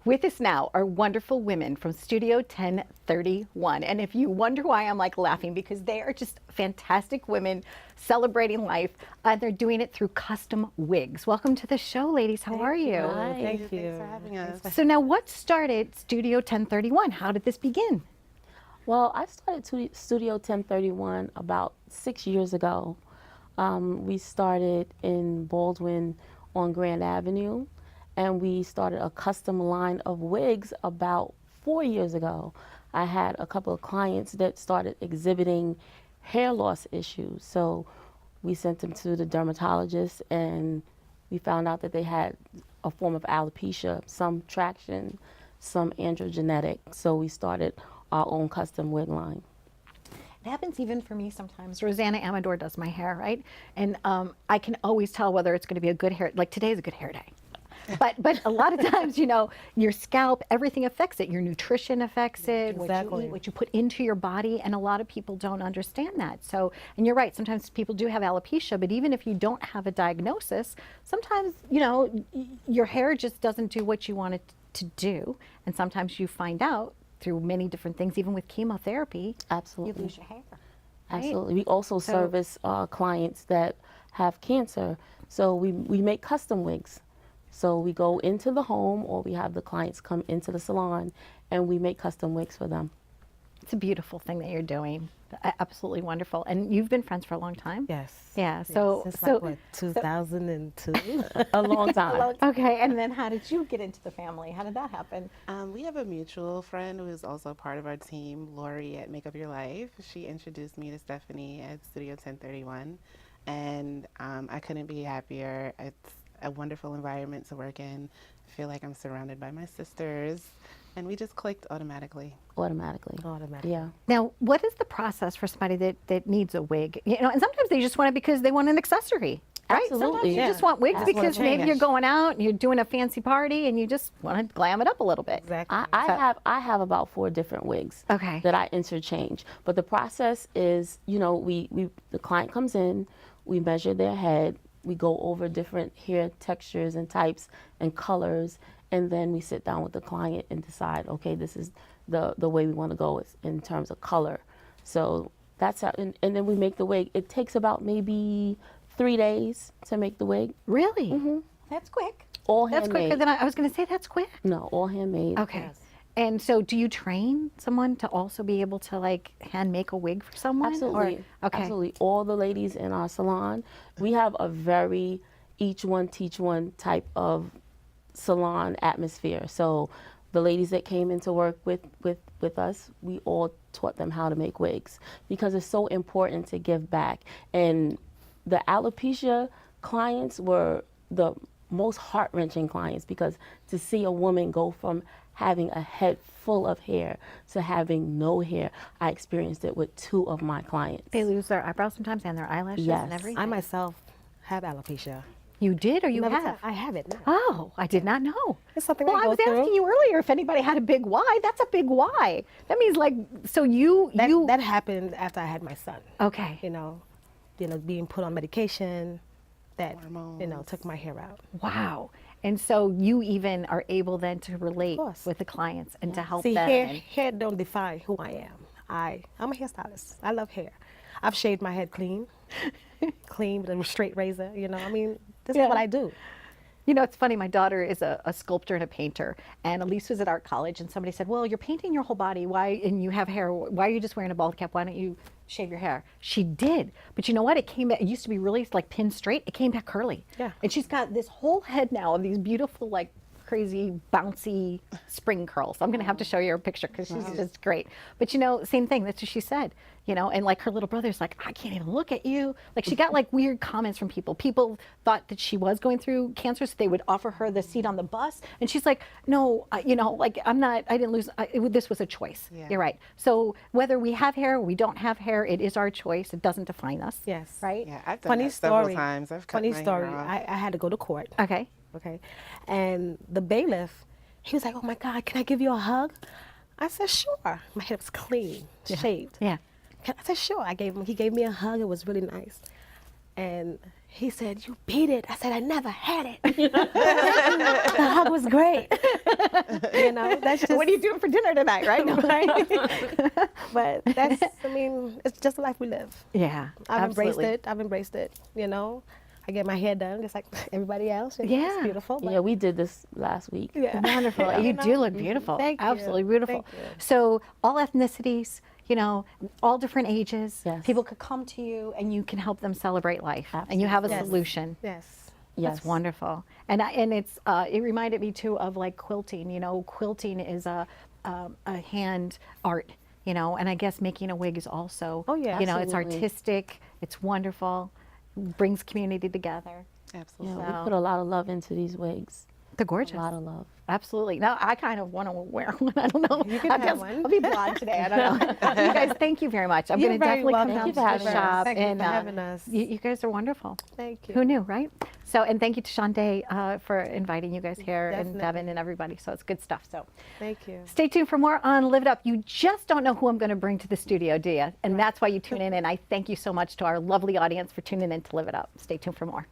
With us now are wonderful women from Studio 1031. And if you wonder why I'm like laughing, because they are just fantastic women celebrating life. They're doing it through custom wigs. Welcome to the show, ladies. How are you? Hi. Thank you. Thanks for having us. So now what started Studio 1031? How did this begin? Well, I started Studio 1031 about 6 years ago. We started in Baldwin on Grand Avenue, and we started a custom line of wigs about 4 years ago. I had a couple of clients that started exhibiting hair loss issues, so we sent them to the dermatologist, and we found out that they had a form of alopecia, some traction, some androgenetic, so we started our own custom wig line. It happens even for me sometimes. Rosanna Amador does my hair, right? And I can always tell whether it's going to be a good hair, like today's a good hair day. But a lot of times, you know, your scalp, everything affects it. Your nutrition affects it, what you eat, what you put into your body, and a lot of people don't understand that. So, and you're right, sometimes people do have alopecia, but even if you don't have a diagnosis, sometimes, you know, your hair just doesn't do what you want it to do. And sometimes you find out through many different things, even with chemotherapy, Absolutely. you lose your hair. Right? Absolutely. We also service clients that have cancer. So we make custom wigs. So we go into the home, or we have the clients come into the salon, and we make custom wigs for them. It's a beautiful thing that you're doing. Absolutely wonderful. And you've been friends for a long time? Yes. Yeah. So, Since like, what, 2002? A long time. Okay. And then how did you get into the family? How did that happen? We have a mutual friend who is also part of our team, Lori at Make Up Your Life. She introduced me to Stephanie at Studio 1031, and I couldn't be happier. It's a wonderful environment to work in. I feel like I'm surrounded by my sisters, and we just clicked automatically. Automatically. Yeah. Now, what is the process for somebody that needs a wig? You know, and sometimes they just want it because they want an accessory. Right? Absolutely. Sometimes you just want wigs because maybe change. you're going out and you're doing a fancy party and you just want to glam it up a little bit. Exactly. I have about 4 different wigs Okay. that I interchange. But the process is, you know, the client comes in, we measure their head, we go over different hair textures and types and colors, and then we sit down with the client and decide, okay, this is the way we want to go in terms of color. So that's how, and then we make the wig. It takes about maybe 3 days to make the wig. Really? Mm-hmm. That's quick. All That's handmade. quicker than I was going to say. That's quick. No, all handmade. Okay. Yes. And so do you train someone to also be able to like hand make a wig for someone? Absolutely. Or, okay. Absolutely. All the ladies in our salon, we have a very each one teach one type of salon atmosphere. So the ladies that came into work with us, we all taught them how to make wigs because it's so important to give back. And the alopecia clients were the most heart-wrenching clients because to see a woman go from having a head full of hair to having no hair, I experienced it with 2 of my clients. They lose their eyebrows sometimes and their eyelashes Yes. and everything? I myself have alopecia. You did or you have? I have it now. Oh, I did not know. It's something well, I I go was through. asking you earlier if anybody had a big Y. That's a big Y. That means like, so That happened after I had my son. Okay. You know, being put on medication that, Hormones. took my hair out. Wow. And so you even are able then to relate course. with the clients and to help See, them. hair don't define who I am. I'm a hairstylist. I love hair. I've shaved my head clean with a straight razor, you know. I mean, this is what I do. You know, it's funny, my daughter is a sculptor and a painter, and Elise was at art college, and somebody said, well, you're painting your whole body, and you have hair, why are you just wearing a bald cap? Why don't you shave your hair? She did, but you know what? It came back, it used to be really like pinned straight, it came back curly. Yeah. And she's got this whole head now of these beautiful, like, crazy, bouncy spring curls. I'm gonna have to show you her picture because she's just great. But you know, same thing, that's what she said, you know, and like her little brother's like, I can't even look at you. Like she got like weird comments from people. People thought that she was going through cancer, so they would offer her the seat on the bus. And she's like, no, you know, like I didn't lose, this was a choice. Yeah. You're right. So whether we have hair or we don't have hair, it is our choice. It doesn't define us. Yes. Right? Yeah, I've done Funny that several story. times. I've cut Funny my story. hair off. I had to go to court. Okay. Okay. And the bailiff, he was like, oh my God, can I give you a hug? I said, sure. My hair was clean, shaved. Yeah. I said, sure. He gave me a hug. It was really nice. And He said, "You beat it." I said, "I never had it." The hug was great. You know, that's just. What are you doing for dinner tonight, right? But that's, I mean, it's just the life we live. Yeah, I've absolutely. embraced it, you know. I get my hair done just like everybody else. You know, Yeah. It's beautiful. But Yeah, we did this last week. yeah. Wonderful. Yeah. You do look beautiful. Thank you. Absolutely beautiful. Thank you. So all ethnicities, you know, all different ages, Yes. people could come to you and you can help them celebrate life. And you have a Yes. solution. Yes. Yes. That's wonderful. And it's it reminded me too of like quilting. You know, quilting is a hand art. You know, and I guess making a wig is also. Oh, yeah. You know, it's Absolutely. artistic. It's wonderful. Brings community together. Absolutely. Yeah, So- we put a lot of love into these wigs. They're gorgeous. A lot of love. Absolutely. Now I kind of want to wear one. I don't know. You can I have guess one. I'll be blonde today. I don't know. You guys, thank you very much. I'm You're going to very definitely come welcome. down Thank to you for the having us. shop. Thank you and for having us. You guys are wonderful. Thank you. Who knew, right? So, and thank you to Shonda for inviting you guys here and Definitely. Devin and everybody. So it's good stuff. So Thank you. stay tuned for more on Live It Up. You just don't know who I'm going to bring to the studio, do you? And that's why you tune in. And I thank you so much to our lovely audience for tuning in to Live It Up. Stay tuned for more.